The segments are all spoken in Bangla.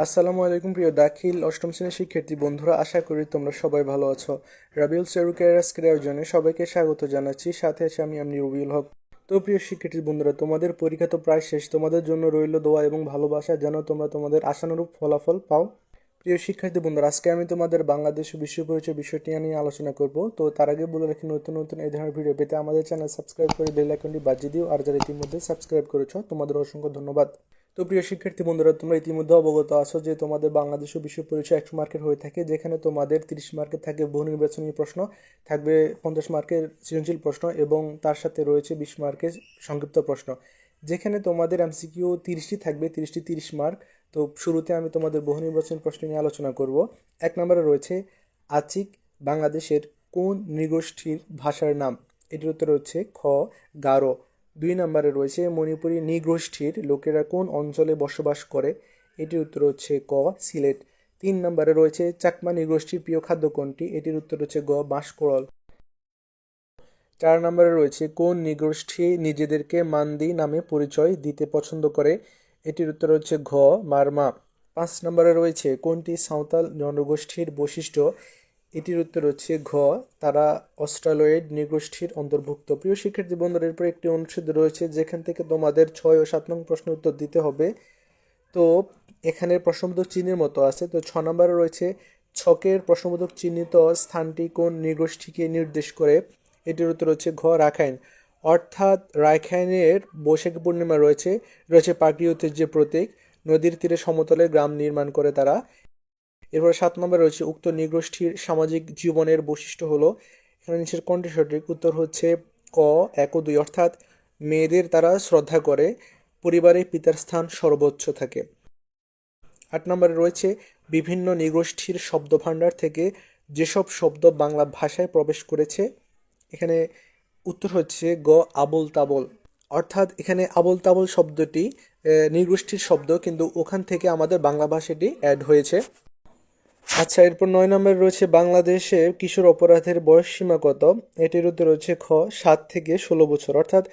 আসসালামু আলাইকুম প্রিয় দাখিল অষ্টম শ্রেণীর শিক্ষার্থী বন্ধুরা, আশা করি তোমরা সবাই ভালো আছো। রাবিউল সেরুকের আজকের আয়োজনে সবাইকে স্বাগত জানাচ্ছি। সাথে আছে আমি রবিউল হক। তো প্রিয় শিক্ষার্থী বন্ধুরা, তোমাদের পরীক্ষা তো প্রায় শেষ। তোমাদের জন্য রইল দোয়া এবং ভালোবাসা যেন তোমরা তোমাদের আশানুরূপ ফলাফল পাও। প্রিয় শিক্ষার্থী বন্ধুরা, আজকে আমি তোমাদের বাংলাদেশ ও বিশ্ব পরিচয় বিষয়টি নিয়ে আলোচনা করব। তো তার আগে বলে রাখি, নতুন নতুন এই ধরনের ভিডিও পেতে আমাদের চ্যানেল সাবস্ক্রাইব করে বেল আইকনটি বাজিয়ে দিও। আর যারা ইতিমধ্যে সাবস্ক্রাইব করেছো তোমাদের অসংখ্য ধন্যবাদ। তো প্রিয় শিক্ষার্থী বন্ধুরা, তোমরা ইতিমধ্যে অবগত আছো যে তোমাদের বাংলাদেশ ও বিশ্ব পরিচয় 100 মার্কের হয়ে থাকে, যেখানে তোমাদের 30 মার্কের থাকে বহু নির্বাচনী প্রশ্ন, থাকবে 50 মার্কের সৃজনশীল প্রশ্ন এবং তার সাথে রয়েছে 20 মার্কের সংক্ষিপ্ত প্রশ্ন। যেখানে তোমাদের এমসিকিউ 30টি থাকবে, 30টি 30 মার্ক। তো শুরুতে আমি তোমাদের বহু নির্বাচনী প্রশ্ন নিয়ে আলোচনা করব। 1 নম্বরে রয়েছে আচিক বাংলাদেশের কোন নৃগোষ্ঠীর ভাষার নাম? এটির উত্তর হচ্ছে খ গারো। 2 নম্বরে রয়েছে মণিপুরী নৃগোষ্ঠীর লোকেরা কোন অঞ্চলে বসবাস করে? এটির উত্তর হচ্ছে ক সিলেট। 3 নম্বরে রয়েছে চাকমা নৃগোষ্ঠীর প্রিয় খাদ্য কোনটি? এটির উত্তর হচ্ছে গ বাঁশকুড়াল। 4 নম্বরে রয়েছে কোন নৃগোষ্ঠী নিজেদেরকে মান্দি নামে পরিচয় দিতে পছন্দ করে? এটির উত্তর হচ্ছে ঘ মারমা। 5 নম্বরে রয়েছে কোনটি সাঁওতাল জনগোষ্ঠীর বৈশিষ্ট্য? এটির উত্তর হচ্ছে ঘ তারা অস্ট্রালয়েড নৃগোষ্ঠীর অন্তর্ভুক্ত। প্রিয় শিক্ষার্থী বন্ধুরা, এরপর একটি অনুচ্ছেদ রয়েছে যেখান থেকে তোমাদের 6 ও 7 নং প্রশ্ন উত্তর দিতে হবে। তো এখানে প্রশ্নবোধক চিহ্নের মতো আছে। তো 6 নম্বরে রয়েছে ছকের প্রশ্নবোধক চিহ্নিত স্থানটি কোন নৃগোষ্ঠীকে নির্দেশ করে? এটির উত্তর হচ্ছে ঘ রাখাইন। অর্থাৎ রাখাইনের বৈশাখী পূর্ণিমা রয়েছে রয়েছে পাগড়ি ঐতিহ্যের প্রতীক। নদীর তীরে সমতলে গ্রাম নির্মাণ করে তারা। এরপর 7 নম্বরে রয়েছে উক্ত নৃগোষ্ঠীর সামাজিক জীবনের বৈশিষ্ট্য হলো। এখানে নিচের কোনটি সঠিক? উত্তর হচ্ছে ক 1 ও 2, অর্থাৎ মেয়েদের তারা শ্রদ্ধা করে, পরিবারে পিতার স্থান সর্বোচ্চ থাকে। 8 নম্বরে রয়েছে বিভিন্ন নৃগোষ্ঠীর শব্দভাণ্ডার থেকে যেসব শব্দ বাংলা ভাষায় প্রবেশ করেছে। এখানে উত্তর হচ্ছে গ আবোল তাবোল। অর্থাৎ এখানে আবোল তাবোল শব্দটি নৃগোষ্ঠীর শব্দ, কিন্তু ওখান থেকে আমাদের বাংলা ভাষাটি অ্যাড হয়েছে। আচ্ছা, এরপর 9 নম্বরে রয়েছে বাংলাদেশে কিশোর অপরাধের বয়স সীমা কত? এটির উত্তর হচ্ছে খ 7 থেকে 16 বছর। অর্থাৎ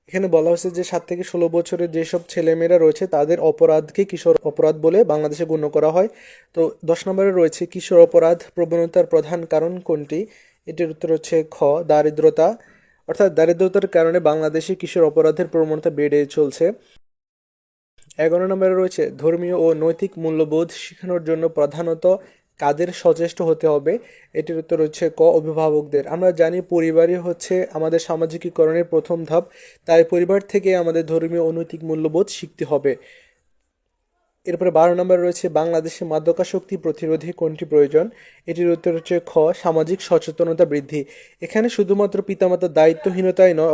এখানে বলা হয়েছে যে 7 থেকে 16 বছরের যেসব ছেলেমেয়েরা রয়েছে তাদের অপরাধকে কিশোর অপরাধ বলে বাংলাদেশে গণ্য করা হয়। তো 10 নম্বরে রয়েছে কিশোর অপরাধ প্রবণতার প্রধান কারণ কোনটি? এটির উত্তর হচ্ছে খ দারিদ্রতা। অর্থাৎ দারিদ্রতার কারণে বাংলাদেশে কিশোর অপরাধের প্রবণতা বেড়ে চলছে। 11 নম্বরে রয়েছে ধর্মীয় ও নৈতিক মূল্যবোধ শেখানোর জন্য প্রধানত কাদের সচেষ্ট হতে হবে? এটির উত্তর হচ্ছে ক অভিভাবকদের। আমরা জানি পরিবারই হচ্ছে আমাদের সামাজিকীকরণের প্রথম ধাপ, তাই পরিবার থেকে আমাদের ধর্মীয় ও নৈতিক মূল্যবোধ শিখতে হবে। এরপরে 12 নম্বরে রয়েছে বাংলাদেশে মাদকাসক্তি প্রতিরোধে কোনটি প্রয়োজন? এটির উত্তর হচ্ছে খ সামাজিক সচেতনতা বৃদ্ধি। এখানে শুধুমাত্র পিতামাতার দায়িত্বহীনতাই নয়,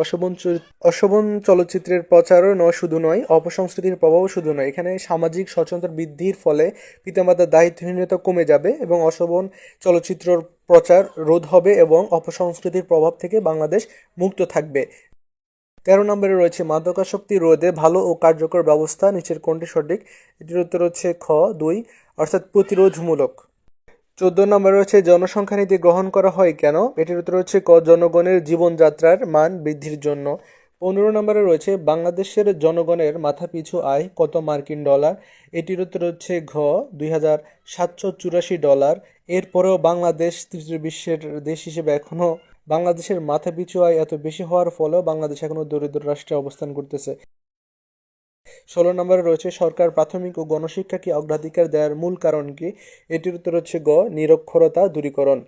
অশোভন চলচ্চিত্রের প্রচারও শুধু নয়, অপসংস্কৃতির প্রভাবও শুধু নয়। এখানে সামাজিক সচেতনতা বৃদ্ধির ফলে পিতামাতার দায়িত্বহীনতা কমে যাবে এবং অশোভন চলচ্চিত্রর প্রচার রোধ হবে এবং অপসংস্কৃতির প্রভাব থেকে বাংলাদেশ মুক্ত থাকবে। 13 নম্বরে রয়েছে মাদকাসক্তি রোধে ভালো ও কার্যকর ব্যবস্থা নিচের কোনটি সঠিক? এটির উত্তর হচ্ছে খ 2, অর্থাৎ প্রতিরোধমূলক। 14 নম্বরে রয়েছে জনসংখ্যা নীতি গ্রহণ করা হয় কেন? এটির উত্তর হচ্ছে ক জনগণের জীবনযাত্রার মান বৃদ্ধির জন্য। 15 নম্বরে রয়েছে বাংলাদেশের জনগণের মাথাপিছু আয় কত মার্কিন ডলার? এটির উত্তর হচ্ছে ঘ $2,784। এরপরেও বাংলাদেশ তৃতীয় বিশ্বের দেশ হিসেবে এখনও বাংলাদেশের মাথাপিছু আয় এত বেশি হওয়ার ফলেও বাংলাদেশ এখনও দরিদ্র রাষ্ট্রে অবস্থান করতেছে। 16 নম্বরে রয়েছে সরকার প্রাথমিক ও গণশিক্ষাকে অগ্রাধিকার দেওয়ার মূল কারণ কি? এটির উত্তর হচ্ছে গ নিরক্ষরতা দূরীকরণ।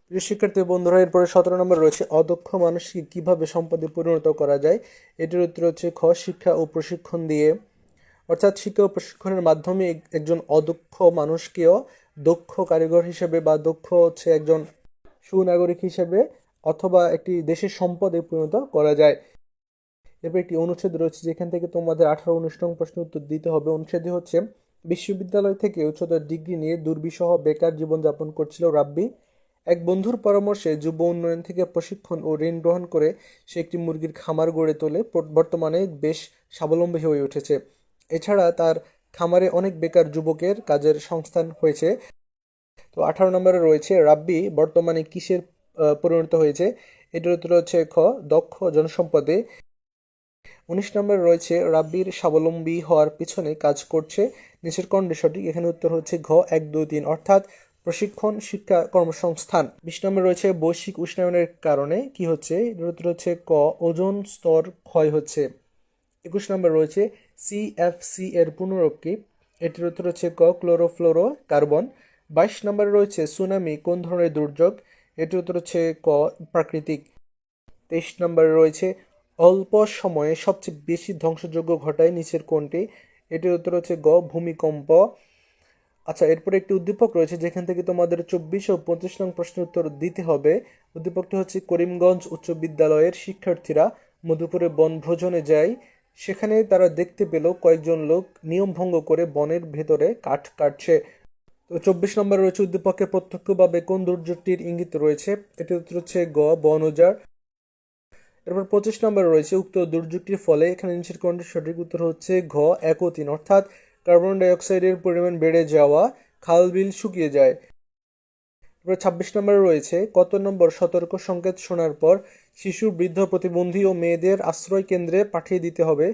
প্রিয় শিক্ষার্থী বন্ধুরা, এরপরে 17 নম্বর রয়েছে অদক্ষ মানুষকে কিভাবে সম্পদে পরিণত করা যায়? এটির উত্তর হচ্ছে খ শিক্ষা ও প্রশিক্ষণ দিয়ে। অর্থাৎ শিক্ষা ও প্রশিক্ষণের মাধ্যমে একজন অদক্ষ মানুষকেও দক্ষ কারিগর হিসেবে বা দক্ষ হচ্ছে একজন সুনাগরিক হিসেবে অথবা একটি দেশের সম্পদে পরিণত করা যায়। এরপর একটি অনুচ্ছেদ রয়েছে যেখান থেকে তোমাদের 18-19 নং প্রশ্ন উত্তর দিতে হবে। অনুচ্ছেদে হচ্ছে বিশ্ববিদ্যালয় থেকে উচ্চতর ডিগ্রি নিয়ে দুর্বিষহ বেকার জীবনযাপন করছিল রাব্বি। এক বন্ধুর পরামর্শে যুব উন্নয়ন থেকে প্রশিক্ষণ ও ঋণ গ্রহণ করে সে একটি মুরগির খামার গড়ে তোলে। বর্তমানে বেশ স্বাবলম্বী হয়ে উঠেছে। এছাড়া তার খামারে অনেক বেকার যুবকের কাজের সংস্থান হয়েছে। তো 18 নম্বরে রয়েছে রাব্বি বর্তমানে কিসের পরিণত হয়েছে? এটির উত্তর হচ্ছে খ দক্ষ জনসম্পদে। 19 নম্বরে রয়েছে রাব্বির স্বাবলম্বী হওয়ার পিছনে কাজ করছে নিচের কোনটি সঠিক? এখানে উত্তর হচ্ছে ঘ 1, 2, 3 অর্থাৎ প্রশিক্ষণ, শিক্ষা, কর্মসংস্থান। 20 নম্বরে রয়েছে বৈশ্বিক উষ্ণায়নের কারণে কি হচ্ছে? এর উত্তর হচ্ছে ক ওজোন স্তর ক্ষয় হচ্ছে। 21 নম্বর রয়েছে সিএফসি এর পুনরূপ কি? এটির উত্তর হচ্ছে ক ক্লোরোফ্লোরো কার্বন। 22 নম্বরে রয়েছে সুনামি কোন ধরনের দুর্যোগ? এটির উত্তর হচ্ছে ক প্রাকৃতিক। 23 নম্বরে রয়েছে অল্প সময়ে সবচেয়ে বেশি ধ্বংসযজ্ঞ ঘটায় নিচের কোনটি? এটির উত্তর হচ্ছে গ ভূমিকম্প। আচ্ছা, এরপরে একটি উদ্দীপক রয়েছে যেখান থেকে তোমাদের 24 ও 25 নং প্রশ্নের উত্তর দিতে হবে। উদ্দীপকটি হচ্ছে করিমগঞ্জ উচ্চ বিদ্যালয়ের শিক্ষার্থীরা মধুপুরে বনভোজনে যায়। সেখানে তারা দেখতে পেল কয়েকজন লোক নিয়ম ভঙ্গ করে বনের ভেতরে কাঠ কাটছে। তো 24 নম্বরে রয়েছে উদ্দীপকে প্রত্যক্ষভাবে কোন দুর্যোগটির ইঙ্গিত রয়েছে? এটি উত্তর হচ্ছে গ বন উজাড়। এরপর 25 নম্বরে রয়েছে উক্ত দুর্যোগটির ফলে এখানে নিচের কোনটি সঠিক? উত্তর হচ্ছে ঘ 1 ও 3 অর্থাৎ কার্বন ডাই অক্সাইডের পরিমাণ বেড়ে যাওয়া, খাল বিল শুকিয়ে যায়। এরপর 26 নম্বরে রয়েছে কত নম্বর সতর্ক সংকেত শোনার পর শিশু, বৃদ্ধ, প্রতিবন্ধী ও মেয়েদের আশ্রয় কেন্দ্রে পাঠিয়ে দিতে হবে?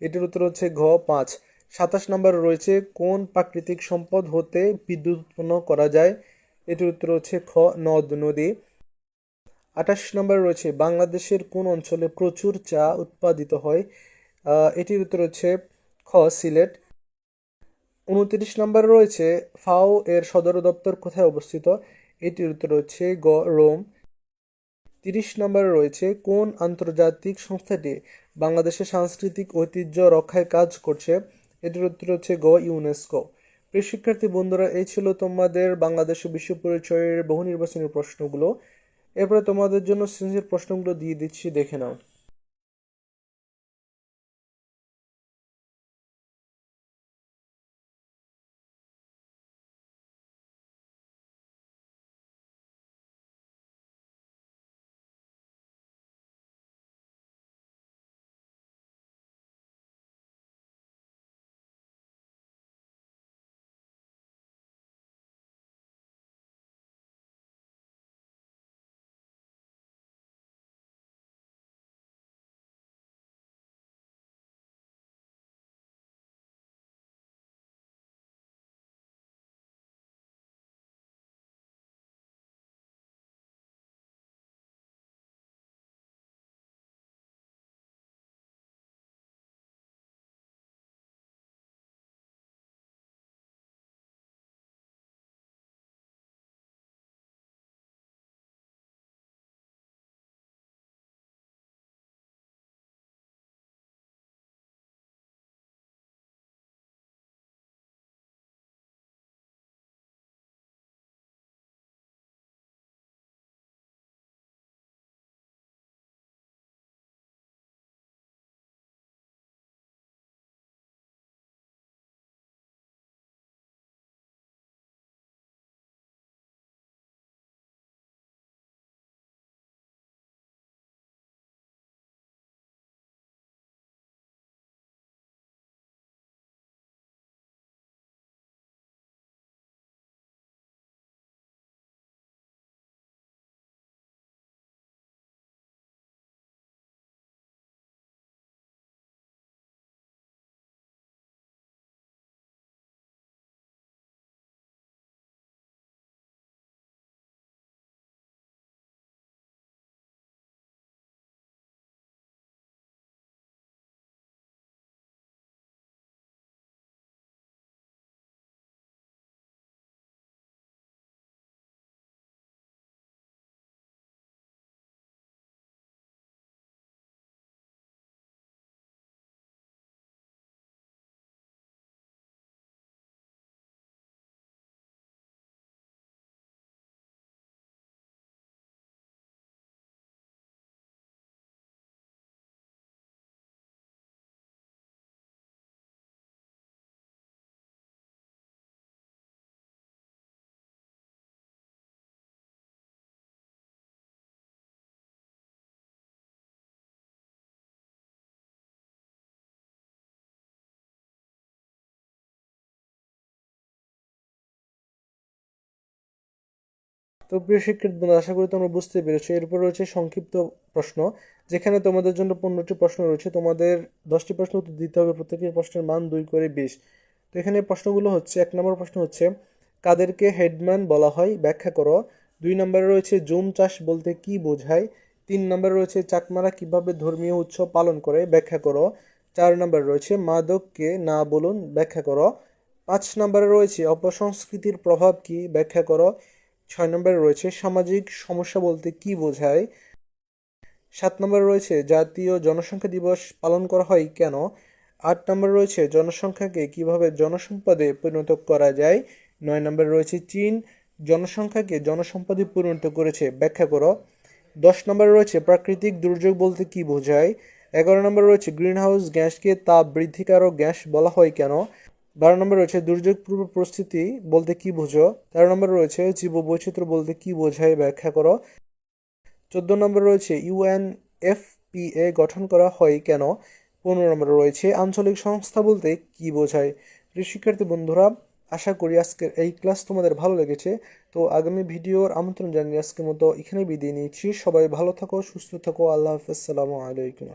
এটির উত্তর হচ্ছে ঘ 5। 27 নম্বরে রয়েছে কোন প্রাকৃতিক সম্পদ হতে বিদ্যুৎ উৎপন্ন করা যায়? এটির উত্তর হচ্ছে খ নদ নদী। 28 নম্বরে রয়েছে বাংলাদেশের কোন অঞ্চলে প্রচুর চা উৎপাদিত হয়? এটির উত্তর হচ্ছে খ সিলেট। 29 নম্বরে রয়েছে ফাও এর সদর দপ্তর কোথায় অবস্থিত? এটির উত্তর হচ্ছে গ রোম। 30 নম্বরে রয়েছে কোন আন্তর্জাতিক সংস্থাটি বাংলাদেশের সাংস্কৃতিক ঐতিহ্য রক্ষায় কাজ করছে? এটির উত্তর হচ্ছে গ ইউনেস্কো। প্রিয় শিক্ষার্থী বন্ধুরা, এই ছিল তোমাদের বাংলাদেশ ও বিশ্ব পরিচয়ের বহু নির্বাচনী প্রশ্নগুলো। এরপরে তোমাদের জন্য সৃজনশীল প্রশ্নগুলো দিয়ে দিচ্ছি, দেখে নাও। তো প্রিয় শিক্ষার্থী বন্ধুরা, আশা করি তোমরা বুঝতে পেরেছো। এরপর রয়েছে সংক্ষিপ্ত প্রশ্ন, যেখানে তোমাদের জন্য 15টি প্রশ্ন রয়েছে। তোমাদের 10টি প্রশ্ন উত্তর দিতে হবে, প্রত্যেকটি প্রশ্নের মান 2 করে 20। তো এখানে প্রশ্নগুলো হচ্ছে, 1 নম্বর প্রশ্ন হচ্ছে কাদেরকে হেডম্যান বলা হয়, ব্যাখ্যা করো। 2 নম্বরে রয়েছে জুম চাষ বলতে কি বোঝায়। 3 নম্বরে রয়েছে চাকমারা কিভাবে ধর্মীয় উৎসব পালন করে, ব্যাখ্যা করো। 4 নম্বরে রয়েছে মাদককে না বলুন, ব্যাখ্যা করো। 5 নম্বরে রয়েছে অপসংস্কৃতির প্রভাব কি, ব্যাখ্যা করো। 6 নম্বরে রয়েছে সামাজিক সমস্যা বলতে কি বোঝায়। 7 নম্বরে রয়েছে জাতীয় জনসংখ্যা দিবস পালন করা হয় কেন। 8 নম্বরে রয়েছে জনসংখ্যাকে কিভাবে জনসম্পদে পরিণত করা যায়। 9 নম্বরে রয়েছে চীন জনসংখ্যাকে জনসম্পদে পরিণত করেছে, ব্যাখ্যা করো। 10 নম্বরে রয়েছে প্রাকৃতিক দুর্যোগ বলতে কি বোঝায়। 11 নম্বরে রয়েছে গ্রিনহাউস গ্যাসকে তাপ বৃদ্ধিকারক গ্যাস বলা হয় কেন। 12 নম্বরে রয়েছে দুর্যোগ পূর্ব প্রস্তুতি বলতে কি বোঝো। 13 নম্বরে রয়েছে জীববৈচিত্র্য বলতে কি বোঝায়, ব্যাখ্যা করো। 14 নম্বরে রয়েছে ইউএনএফপিএ গঠন করা হয় কেন। 15 নম্বরে রয়েছে আঞ্চলিক সংস্থা বলতে কি বোঝায়। প্রিয় শিক্ষার্থী বন্ধুরা, আশা করি আজকের এই ক্লাস তোমাদের ভালো লেগেছে। তো আগামী ভিডিওর আমন্ত্রণ জানিয়ে আজকের মতো এখানে বিদায় নিচ্ছি। সবাই ভালো থাকো, সুস্থ থাকো। আল্লাহ হাফেজ, আসসালামু আলাইকুম।